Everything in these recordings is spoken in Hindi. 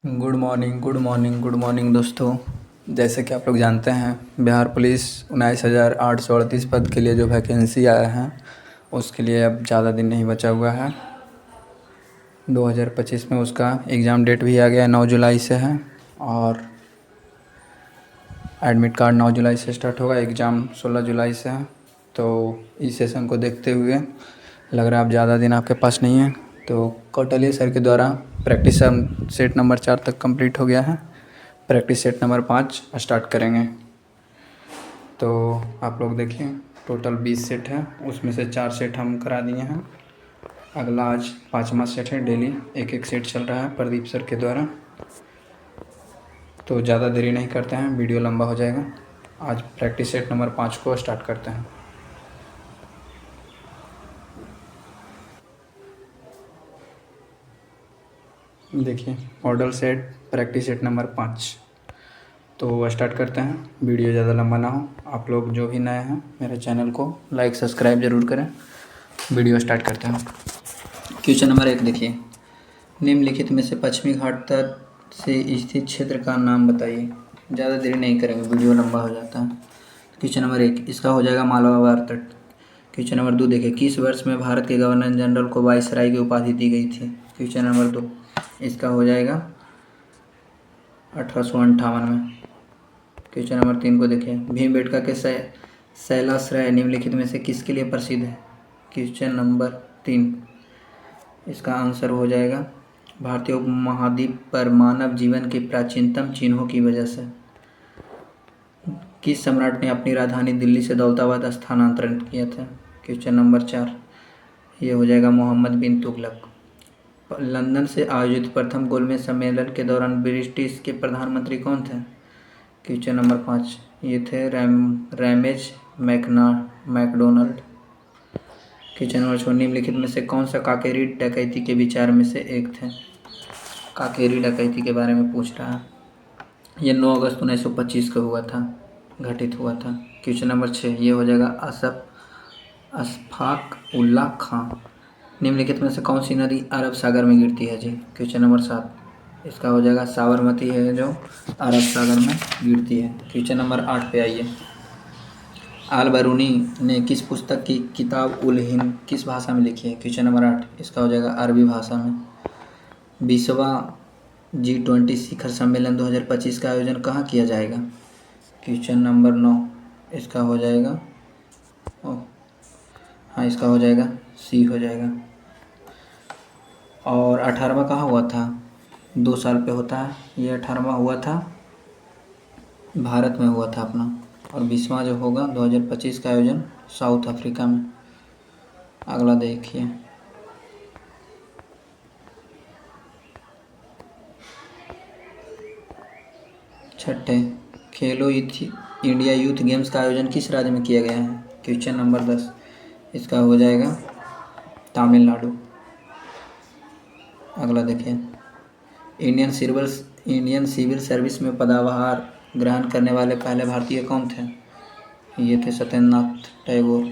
Good morning good morning good morning दोस्तों। जैसे कि आप लोग जानते हैं, बिहार पुलिस 19,838 पद के लिए जो वैकेंसी आया है उसके लिए अब ज़्यादा दिन नहीं बचा हुआ है। 2025 में उसका एग्ज़ाम डेट भी आ गया, 9 जुलाई से है। और एडमिट कार्ड 9 जुलाई से स्टार्ट होगा, एग्ज़ाम 16 जुलाई से है। तो इस सेशन को देखते हुए लग रहा है अब ज़्यादा दिन आपके पास नहीं है। तो कौटलिया सर के द्वारा प्रैक्टिस सेट नंबर 4 तक कंप्लीट हो गया है। प्रैक्टिस सेट नंबर 5 स्टार्ट करेंगे। तो आप लोग देखिए, टोटल 20 सेट है, उसमें से 4 सेट हम करा दिए हैं। अगला आज 5वां सेट है। डेली एक एक सेट चल रहा है प्रदीप सर के द्वारा। तो ज़्यादा देरी नहीं करते हैं, वीडियो लंबा हो जाएगा। आज प्रैक्टिस सेट नंबर 5 को स्टार्ट करते हैं। देखिए, model set practice set number 5। तो स्टार्ट करते हैं, वीडियो ज़्यादा लंबा ना हो। आप लोग जो भी नए हैं मेरे चैनल को लाइक सब्सक्राइब ज़रूर करें। वीडियो स्टार्ट करते हैं। क्वेश्चन नंबर 1 देखिए, निम्नलिखित में से पश्चिमी घाट तट से स्थित क्षेत्र का नाम बताइए। ज़्यादा देरी नहीं करेंगे, वीडियो लंबा हो जाता है। क्वेश्चन नंबर 1 इसका हो जाएगा मालवा तट। क्वेश्चन नंबर 2 देखिए, किस वर्ष में भारत के गवर्नर जनरल को वायसराय की उपाधि दी गई थी। क्वेश्चन नंबर 2 इसका हो जाएगा 1858 में। क्वेश्चन नंबर 3 को देखिए, भीमबेटका के शैलाश्रय निम्नलिखित में से किसके लिए प्रसिद्ध है। क्वेश्चन नंबर 3 इसका आंसर हो जाएगा भारतीय उपमहाद्वीप पर मानव जीवन के प्राचीनतम चिन्हों की वजह से। किस सम्राट ने अपनी राजधानी दिल्ली से दौलताबाद स्थानांतरण किया था। क्वेश्चन नंबर 4 ये हो जाएगा मोहम्मद बिन तुगलक। लंदन से आयोजित प्रथम गोलमेज सम्मेलन के दौरान ब्रिटिश के प्रधानमंत्री कौन थे। क्वेश्चन नंबर 5 ये थे रैमेज मैकडोनाल्ड। क्वेश्चन नंबर 6 निम्नलिखित में से कौन सा काकेरी डकैती के विचार में से एक थे। काकेरी डकैती के बारे में पूछ रहा है। ये 9 अगस्त 1925 को हुआ था, घटित हुआ था। क्वेश्चन नंबर 6 ये हो जाएगा अशफाक उल्लाह खां। निम्नलिखित में से कौन सी नदी अरब सागर में गिरती है जी। क्वेश्चन नंबर 7 इसका हो जाएगा साबरमती है जो अरब सागर में गिरती है। क्वेश्चन नंबर 8 पे आइए, आल बरूनी ने किस पुस्तक की किताब उल हिंद किस भाषा में लिखी है। क्वेश्चन नंबर 8 इसका हो जाएगा अरबी भाषा में। 20वां G20 शिखर सम्मेलन 2025 का आयोजन कहाँ किया जाएगा। क्वेश्चन नंबर 9 इसका हो जाएगा हाँ इसका हो जाएगा सी हो जाएगा। और 18वां कहाँ हुआ था, 2 साल पे होता है। ये 18वां हुआ था भारत में हुआ था अपना। और 20वां जो होगा 2025 का आयोजन साउथ अफ्रीका में। अगला देखिए, छठे खेलो इंडिया यूथ गेम्स का आयोजन किस राज्य में किया गया है। क्वेश्चन नंबर 10 इसका हो जाएगा तमिलनाडु। अगला देखिए, इंडियन सिविल सर्विस में पदभार ग्रहण करने वाले पहले भारतीय कौन थे। ये थे सत्येंद्रनाथ टैगोर।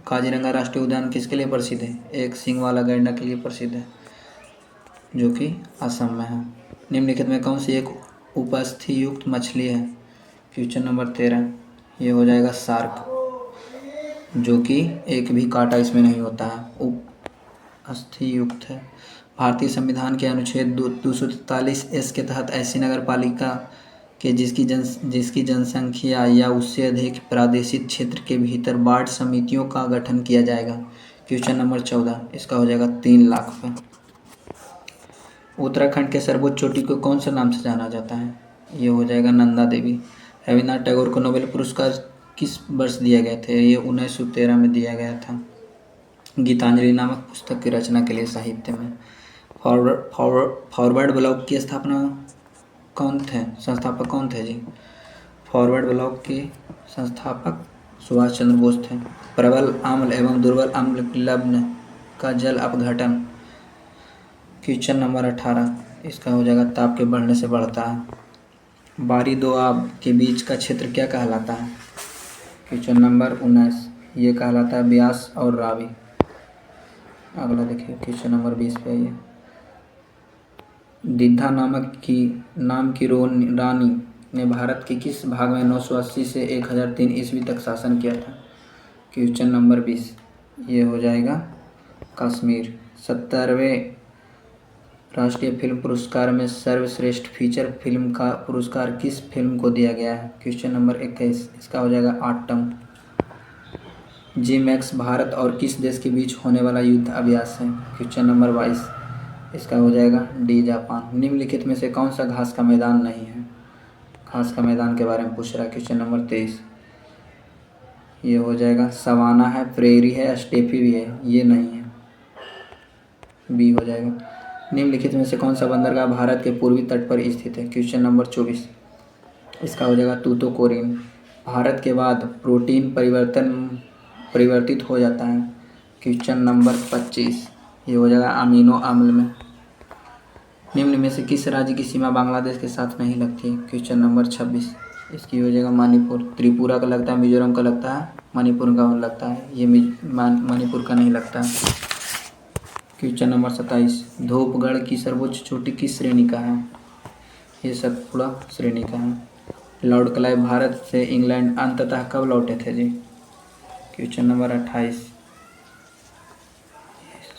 काजीरंगा राष्ट्रीय उद्यान किसके लिए प्रसिद्ध है। एक सींग वाला गैंडा के लिए प्रसिद्ध है जो कि असम में है। निम्नलिखित में कौन सी एक उपस्थि युक्त मछली है। क्वेश्चन नंबर 13 ये हो जाएगा शार्क, जो कि एक भी कांटा इसमें नहीं होता है, उपस्थि युक्त है। भारतीय संविधान के अनुच्छेद 243 के तहत ऐसी नगर पालिका के जिसकी जनसंख्या या उससे अधिक प्रादेशिक क्षेत्र के भीतर वार्ड समितियों का गठन किया जाएगा। क्वेश्चन नंबर 14 इसका हो जाएगा 3 लाख पे। उत्तराखंड के सर्वोच्च चोटी को कौन सा नाम से जाना जाता है। ये हो जाएगा नंदा देवी। रविन्द्रनाथ टैगोर को नोबेल पुरस्कार किस वर्ष दिया गया था। ये 1913 में दिया गया था, गीतांजलि नामक पुस्तक की रचना के लिए साहित्य में। फॉरवर्ड ब्लॉक की संस्थापक कौन थे जी। फॉरवर्ड ब्लॉक के संस्थापक सुभाष चंद्र बोस थे। प्रबल अम्ल एवं दुर्बल अम्ल लवण का जल अपघटन। क्वेश्चन नंबर 18 इसका हो जाएगा ताप के बढ़ने से बढ़ता है। बारी दो आब के बीच का क्षेत्र क्या कहलाता है। क्वेश्चन नंबर 19 ये कहलाता है ब्यास और रावी। अगला देखिए, क्वेश्चन नंबर 20 पे आइए, दीधा नाम की रानी ने भारत के किस भाग में 980 से 1003 ईस्वी तक शासन किया था? क्वेश्चन नंबर 20, ये हो जाएगा कश्मीर। 70वें राष्ट्रीय फिल्म पुरस्कार में सर्वश्रेष्ठ फीचर फिल्म का पुरस्कार किस फिल्म को दिया गया है? क्वेश्चन नंबर 21, इसका हो जाएगा आटम। जी-मैक्स भारत और किस देश के बीच होने वाला युद्ध अभ्यास है? क्वेश्चन नंबर 22, इसका हो जाएगा डी, जापान। निम्नलिखित में से कौन सा घास का मैदान नहीं है? घास का मैदान के बारे में पूछ रहा है। क्वेश्चन नंबर 23, ये हो जाएगा सवाना है, प्रेरी है, स्टेपी भी है, ये नहीं है, बी हो जाएगा। निम्नलिखित में से कौन सा बंदरगाह भारत के पूर्वी तट पर स्थित है? क्वेश्चन नंबर 24, इसका हो जाएगा तूतुकुड़ीन। भारत के बाद प्रोटीन परिवर्तित हो जाता है। क्वेश्चन नंबर 25, ये हो जाएगा अमीनो अम्ल में। निम्न में से किस राज्य की सीमा बांग्लादेश के साथ नहीं लगती है? क्वेश्चन नंबर 26, इसकी हो जाएगा मणिपुर। त्रिपुरा का लगता है, मिजोरम का लगता है, मणिपुर का लगता है, ये मणिपुर का नहीं लगता है। क्वेश्चन नंबर 27, धूपगढ़ की सर्वोच्च चोटी किस श्रेणी का है? ये सतपुड़ा श्रेणी का है। लॉर्ड क्लाइव भारत से इंग्लैंड अंततः कब लौटे थे जी? क्वेश्चन नंबर 28,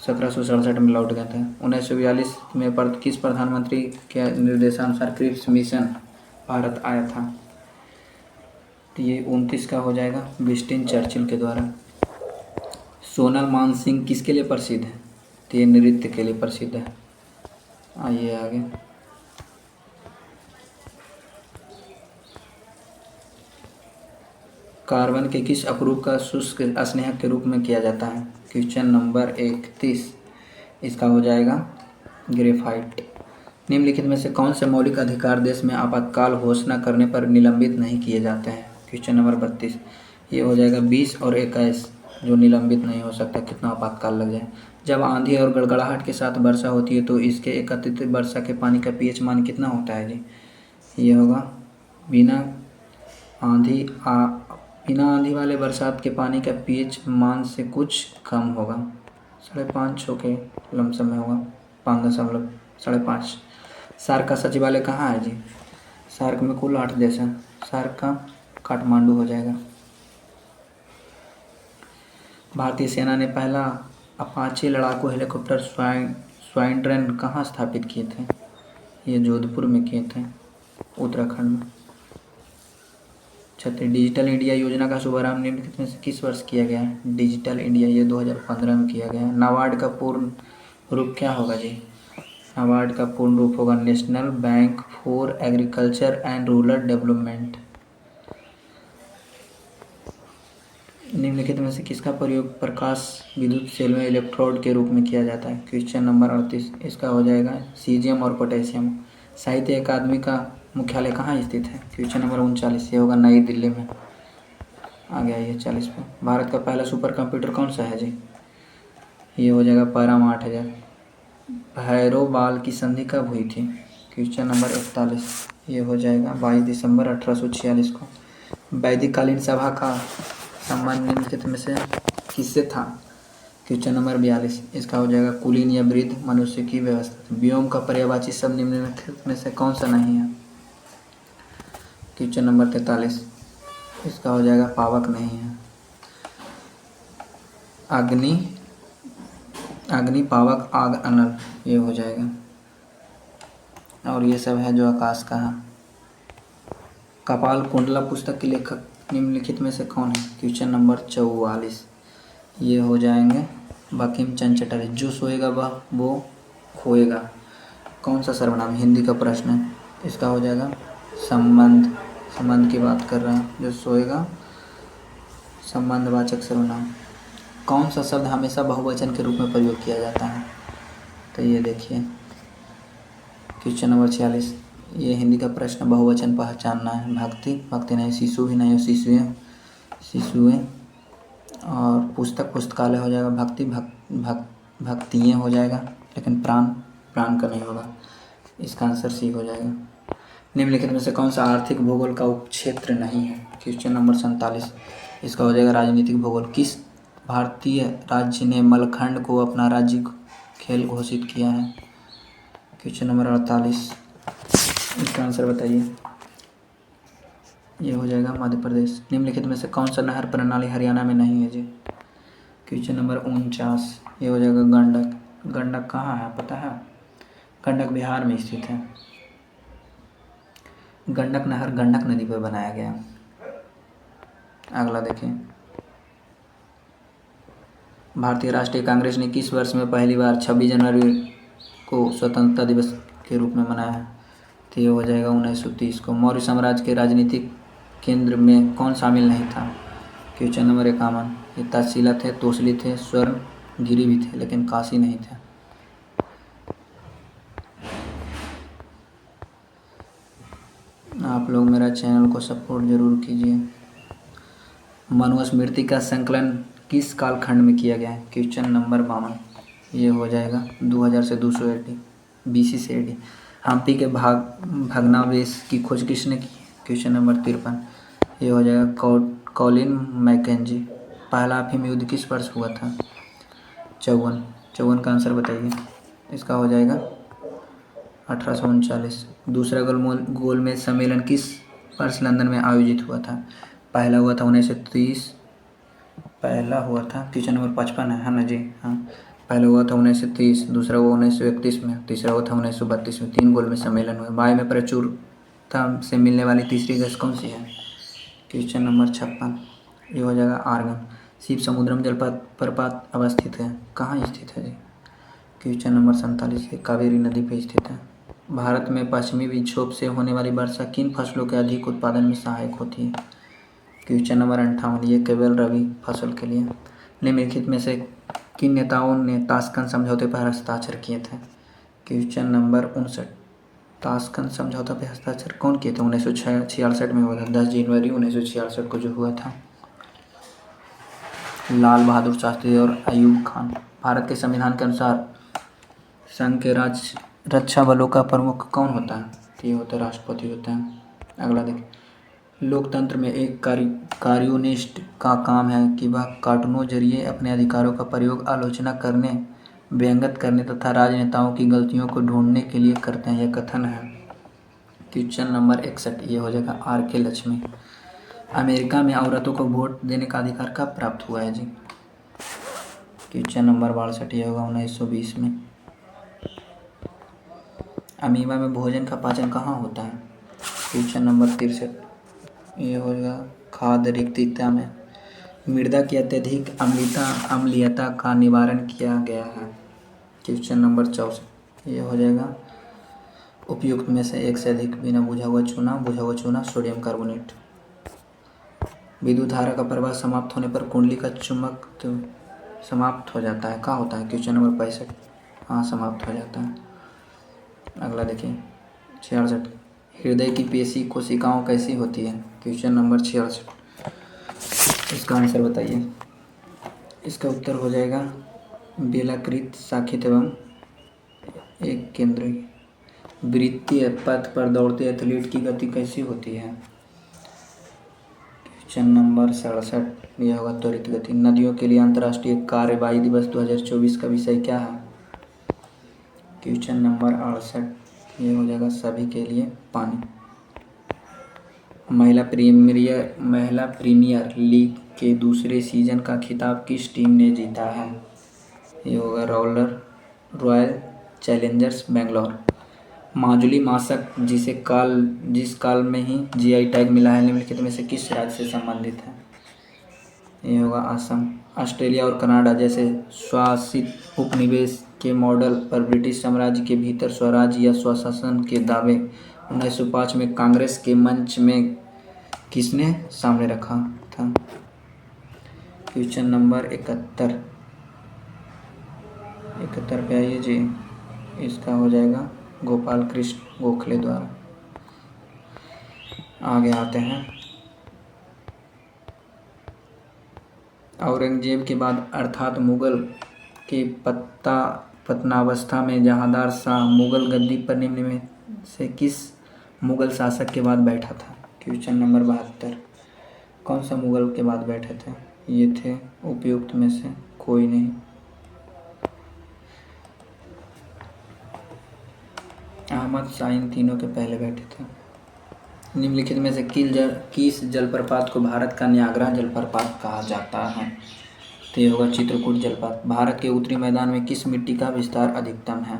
1767 में लौट गए थे। 1942 में किस प्रधानमंत्री के निर्देशानुसार क्रिप्स मिशन भारत आया था? तो ये 29 का हो जाएगा विंस्टन चर्चिल के द्वारा। सोनल मानसिंह किसके लिए प्रसिद्ध है? तो ये नृत्य के लिए प्रसिद्ध है। आइए आगे। कार्बन के किस अपरूप का शुष्क स्नेहक के रूप में किया जाता है? क्वेश्चन नंबर 31, इसका हो जाएगा ग्रेफाइट। निम्नलिखित में से कौन से मौलिक अधिकार देश में आपातकाल घोषणा करने पर निलंबित नहीं किए जाते हैं? क्वेश्चन नंबर 32, ये हो जाएगा 20 और 21 जो निलंबित नहीं हो सकता, कितना आपातकाल लग जाए। जब आंधी और गड़गड़ाहट के साथ वर्षा होती है तो इसके एकत्रित वर्षा के पानी का पीएच मान कितना होता है जी? ये होगा बिना आंधी वाले बरसात के पानी का पीएच मान से कुछ कम होगा, 5.5 के लमसम में होगा, 5.5। सार्क का सचिवालय कहाँ है जी? सार्क में कुल 8 देश हैं। सार्क का काठमांडू हो जाएगा। भारतीय सेना ने पहला अपाचे लड़ाकू हेलीकॉप्टर स्क्वाड्रन कहाँ स्थापित किए थे? ये जोधपुर में किए थे, उत्तराखंड में। 36, डिजिटल इंडिया योजना का शुभारंभ निम्नलिखित में से किस वर्ष किया गया है? डिजिटल इंडिया ये 2015 में किया गया है। नाबार्ड का पूर्ण रूप क्या होगा जी? नाबार्ड का पूर्ण रूप होगा national bank for agriculture and rural development. निम्नलिखित में से किसका प्रयोग प्रकाश विद्युत सेल में इलेक्ट्रोड के रूप में किया जाता है? क्वेश्चन नंबर 38, इसका हो जाएगा सीजियम और पोटेशियम। साहित्य अकादमी का मुख्यालय कहाँ स्थित है? क्वेश्चन नंबर 39, ये होगा नई दिल्ली में। आ गया ये 40 पे। भारत का पहला सुपर कंप्यूटर कौन सा है जी? ये हो जाएगा पैराम 8000। भैरव बाल की संधि कब हुई थी? क्वेश्चन नंबर 41, ये हो जाएगा 22 दिसंबर 1846 को। वैदिक कालीन सभा का संबंध निम्नलिखित में से किससे था? क्वेश्चन नंबर 42, इसका हो जाएगा कुलीन या वृद्ध मनुष्य की व्यवस्था। व्योम का पर्यायवाची शब्द निम्नलिखित में से कौन सा नहीं है? क्वेश्चन नंबर 43, इसका हो जाएगा पावक नहीं है। अग्नि, पावक, आग, अनल, ये हो जाएगा। और ये सब है जो आकाश का है। कपाल कुंडला पुस्तक के लेखक निम्नलिखित में से कौन है? क्वेश्चन नंबर 44, ये हो जाएंगे बंकिम चंद्र चटर्जी। जो सोएगा वह वो खोएगा कौन सा सर्वनाम? हिंदी का प्रश्न है। इसका हो जाएगा संबंध की बात कर रहा है। जो सोएगा संबंधवाचक सर्वनाम। कौन सा शब्द हमेशा बहुवचन के रूप में प्रयोग किया जाता है? तो ये देखिए क्वेश्चन नंबर 46, ये हिंदी का प्रश्न, बहुवचन पहचानना है। भक्ति नहीं, शिशु भी नहीं है, शिशुएं। और पुस्तकालय हो जाएगा। भक्तियाँ हो जाएगा, लेकिन प्राण का नहीं होगा। इसका आंसर सी हो जाएगा। निम्नलिखित में से कौन सा आर्थिक भूगोल का उपक्षेत्र नहीं है? क्वेश्चन नंबर 47, इसका हो जाएगा राजनीतिक भूगोल। किस भारतीय राज्य ने मलखंड को अपना राज्य खेल घोषित किया है? क्वेश्चन नंबर 48, इसका आंसर बताइए। ये हो जाएगा मध्य प्रदेश। निम्नलिखित में से कौन सा नहर प्रणाली हरियाणा में नहीं है जी? क्वेश्चन नंबर 49, ये हो जाएगा गंडक। गंडक कहाँ है पता है? गंडक बिहार में स्थित है। गंडक नहर गंडक नदी पर बनाया गया। अगला देखिए, भारतीय राष्ट्रीय कांग्रेस ने किस वर्ष में पहली बार 26 जनवरी को स्वतंत्रता दिवस के रूप में मनाया? तो ये हो जाएगा 1930 को। मौर्य साम्राज्य के राजनीतिक केंद्र में कौन शामिल नहीं था? क्वेश्चन नंबर 51, ये तक्षशिला थे, तोसली थे, स्वर्णगिरी भी थे, लेकिन काशी नहीं थे। आप लोग मेरा चैनल को सपोर्ट जरूर कीजिए। मनुस्मृति का संकलन किस कालखंड में किया गया है? क्वेश्चन नंबर 52, ये हो जाएगा 2000 से 200 AD BC से AD। हम्पी के भग्नावशेष की खोज किसने की? क्वेश्चन नंबर 53, ये हो जाएगा कॉलिन मैकेंजी। पहला अफीम युद्ध किस वर्ष हुआ था? 54 का आंसर बताइए। इसका हो जाएगा 1839। दूसरा गोलमेज सम्मेलन किस वर्ष लंदन में आयोजित हुआ था? पहला हुआ था 1930। पहला हुआ था, क्वेश्चन नंबर 55 है ना जी? हाँ, पहला हुआ था 1930, दूसरा हुआ 1931 में, तीसरा हुआ था 1932 में। 3 गोलमेज सम्मेलन हुए। वायु में प्रचुरता से मिलने वाली तीसरी गैस कौन सी है? क्वेश्चन नंबर 56, ये हो जाएगा आर्गन। शिव समुद्रम जलप्रपात अवस्थित है, कहाँ स्थित है जी? क्वेश्चन नंबर 47, ये कावेरी नदी पर स्थित है। भारत में पश्चिमी विक्षोभ से होने वाली वर्षा किन फसलों के अधिक उत्पादन में सहायक होती है? क्वेश्चन नंबर 58, ये केवल रबी फसल के लिए। निम्नलिखित में से किन नेताओं ने ताशकंद समझौते पर हस्ताक्षर किए थे? क्वेश्चन नंबर 59, ताशकंद समझौता पर हस्ताक्षर कौन किए थे? 1966 में हुआ था, 10 जनवरी 1966 को जो हुआ था। लाल बहादुर शास्त्री और अयूब खान। भारत के संविधान के अनुसार संघ के रक्षा बलों का प्रमुख कौन होता है? ये होता है राष्ट्रपति होता है। अगला देखिए, लोकतंत्र में एक कार्योनिष्ठ का काम है कि वह कार्टूनों जरिए अपने अधिकारों का प्रयोग आलोचना करने, व्यंग्य करने तथा राजनेताओं की गलतियों को ढूंढने के लिए करते हैं। यह कथन है। क्वेश्चन नंबर 61, ये हो जाएगा RK लक्ष्मी। अमेरिका में औरतों को वोट देने का अधिकार कब प्राप्त हुआ है जी? क्वेश्चन नंबर 62, ये होगा 1920 में। अमीबा में भोजन का पाचन कहाँ होता है? क्वेश्चन नंबर 63, ये होगा खाद्य रिक्तता में। मृदा की अत्यधिक अम्लीयता का निवारण किया गया है। क्वेश्चन नंबर 64, ये हो जाएगा उपयुक्त में से एक से अधिक बिना बुझा हुआ चूना सोडियम कार्बोनेट। विद्युत धारा का प्रवाह समाप्त होने पर कुंडली का चुंबक समाप्त हो जाता है, कहाँ होता है? क्वेश्चन नंबर 65, हाँ समाप्त हो जाता है। अगला देखिए 66, हृदय की पेशी कोशिकाओं कैसी होती है? क्वेश्चन नंबर 66, इसका आंसर बताइए। इसका उत्तर हो जाएगा बेलाकृत, शाखित एवं एक केंद्रीय। वृत्तीय पथ पर दौड़ते एथलीट की गति कैसी होती है? क्वेश्चन नंबर 67, यह होगा त्वरित गति। नदियों के लिए अंतर्राष्ट्रीय कार्यवाही दिवस 2024 का विषय क्या है? क्वेश्चन नंबर 68, ये हो जाएगा सभी के लिए पानी। महिला प्रीमियर लीग के दूसरे सीजन का खिताब किस टीम ने जीता है? ये होगा royal Challengers Bangalore. Majuli mask जिस काल में ही GI टैग मिला है, निम्नलिखित में से किस राज्य से संबंधित है? ये होगा असम। ऑस्ट्रेलिया और कनाडा जैसे शासित उपनिवेश के मॉडल पर ब्रिटिश साम्राज्य के भीतर स्वराज या स्वशासन के दावे 1905 में कांग्रेस के मंच में किसने सामने रखा था? क्वेश्चन नंबर 71 पे आइए जी। इसका हो जाएगा गोपाल कृष्ण गोखले द्वारा। आगे आते हैं। औरंगजेब के बाद अर्थात मुगल के पतनावस्था में जहांदार शाह मुगल गद्दी पर निम्न में से किस मुगल शासक के बाद बैठा था? क्वेश्चन नंबर 72, कौन सा मुगल के बाद बैठे थे? ये थे उपयुक्त में से कोई नहीं। अहमद शाह इन तीनों के पहले बैठे थे। निम्नलिखित में से किस जलप्रपात को भारत का न्यागरा जलप्रपात कहा जाता है? तो ये होगा चित्रकूट जलप्रपात। भारत के उत्तरी मैदान में किस मिट्टी का विस्तार अधिकतम है?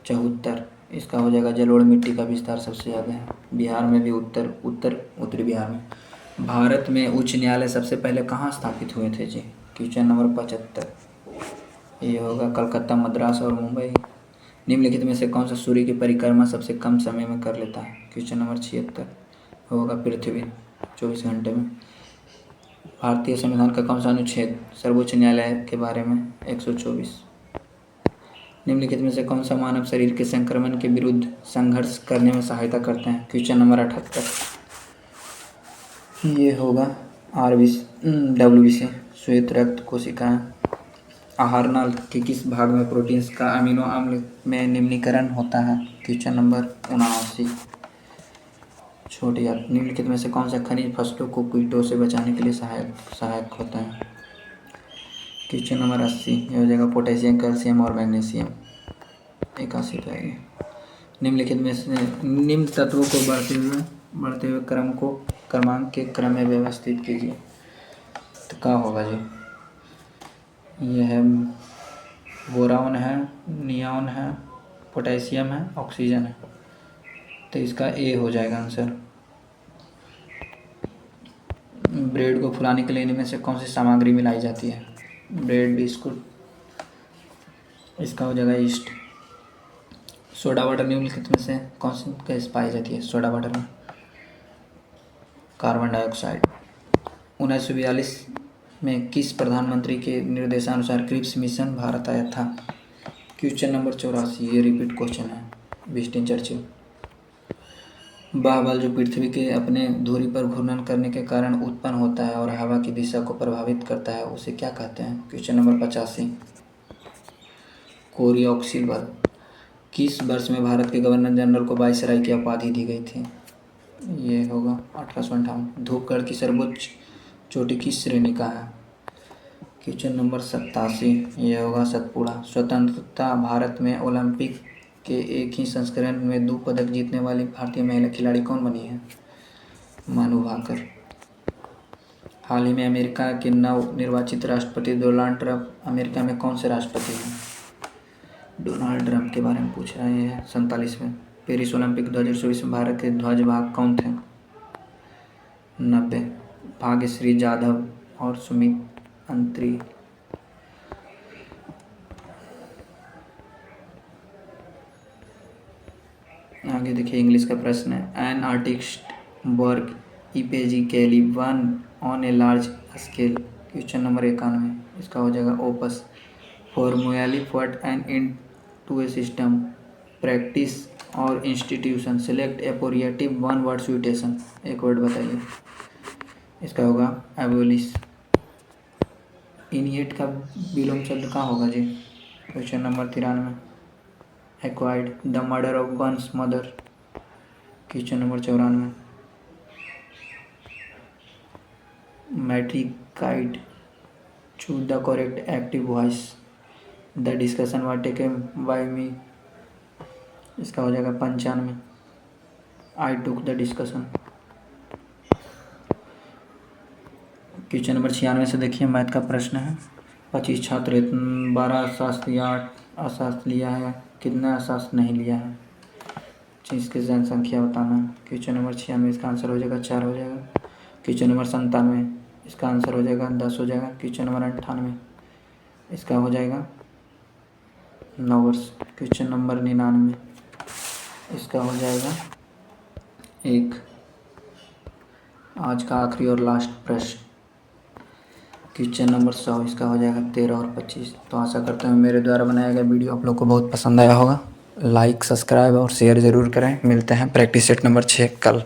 74। इसका हो जाएगा जलोढ़ मिट्टी का विस्तार सबसे ज़्यादा है। बिहार में भी उत्तरी बिहार में। भारत में उच्च न्यायालय सबसे पहले कहाँ स्थापित हुए थे जी? Question number 75। ये होगा कलकत्ता, मद्रास और मुंबई। निम्नलिखित में से कौन सा सूर्य की परिक्रमा सबसे कम समय में कर लेता है? क्वेश्चन नंबर 76 होगा पृथ्वी, 24 घंटे में। भारतीय संविधान का कौन सा अनुच्छेद सर्वोच्च न्यायालय के बारे में? 124। निम्नलिखित में से कौन सा मानव शरीर के संक्रमण के विरुद्ध संघर्ष करने में सहायता करते हैं? Question number 78। ये होगा WBC श्वेत रक्त कोशिकाएं। आहार नाल के किस भाग में प्रोटीन्स का अमीनो अम्ल में निम्नीकरण होता है? Question number 79। छोटी याद। निम्नलिखित में से कौन सा खनिज फसलों को कीटों से बचाने के लिए सहायक होता है? Question number 80। यह हो जाएगा पोटेशियम, कैल्शियम और मैग्नीशियम। 81 तो आएगी। निम्नलिखित में से निम्न तत्वों को बढ़ते हुए क्रमांक के क्रम में व्यवस्थित कीजिए। तो क्या होगा जी? यह है बोरान है, नियॉन है, पोटेशियम है, ऑक्सीजन है। तो इसका ए हो जाएगा आंसर। ब्रेड को फुलाने के लिए इनमें से कौन सी सामग्री मिलाई जाती है? Bread, biscuit. इसका हो जाएगा ईस्ट। सोडा वाटर निम्नलिखित में से कौन सी गैस पाई जाती है सोडा वाटर में? Carbon dioxide. 1942 में किस प्रधानमंत्री के निर्देशानुसार क्रिप्स मिशन भारत आया था? Question number 84। ये रिपीट क्वेश्चन है। Winston Churchill. बाह्य बल जो पृथ्वी के अपने धुरी पर घूर्णन करने के कारण उत्पन्न होता है और हवा की दिशा को प्रभावित करता है, उसे क्या कहते हैं? Question number 85। कोरियोक्सिल बल। किस वर्ष में भारत के गवर्नर जनरल को वायसराय की उपाधि दी गई थी? ये होगा 1858। धूपगढ़ की सर्वोच्च चोटी किस श्रेणी का है? Question number 87। यह होगा सतपुड़ा। स्वतंत्रता भारत में ओलंपिक के एक ही संस्करण में 2 पदक जीतने वाली भारतीय महिला खिलाड़ी कौन बनी है? मनु भाकर। हाल ही में अमेरिका के नव निर्वाचित राष्ट्रपति डोनाल्ड ट्रंप अमेरिका में कौन से राष्ट्रपति हैं? डोनाल्ड ट्रंप के बारे में पूछ रहे हैं। 47वें। पेरिस ओलंपिक 2024 में भारत के ध्वजवाहक कौन थे? 90। भाग्यश्री जाधव और सुमित अंत्री। आगे देखिए इंग्लिश का प्रश्न है। An artist work especially one on a large scale. Question number 91। इसका हो जाएगा opus. Formally fought an in to a system practice और institution select appropriate one word substitution. एक वर्ड बताइए। इसका होगा एबोलिश। इनिएट का विलोम शब्द कहाँ होगा जी? Question number 93। Acquired the murder of one's mother. Question number 94। Matricide choose the correct active voice. The discussion was taken by me. इसका हो जाएगा 95। I took the discussion. Question number 96 से देखिए मैथ का प्रश्न है। 25 छात्र 12 अशास्त्र या 8 अशास्त्र लिया है, कितना अशास्त्र नहीं लिया है? इसकी जनसंख्या बताना है। क्वेश्चन नंबर 96 इसका आंसर हो जाएगा 4 हो जाएगा। क्वेश्चन नंबर 97 इसका आंसर हो जाएगा 10 हो जाएगा। क्वेश्चन नंबर 98 इसका हो जाएगा 9 वर्ष। क्वेश्चन नंबर 99 इसका हो जाएगा 1। आज का आखिरी और लास्ट प्रश्न क्वेश्चन नंबर 100 इसका हो जाएगा 13 और 25। तो आशा करता हूँ मेरे द्वारा बनाया गया वीडियो आप लोग को बहुत पसंद आया होगा। लाइक, सब्सक्राइब और शेयर ज़रूर करें। मिलते हैं प्रैक्टिस सेट नंबर 6 कल।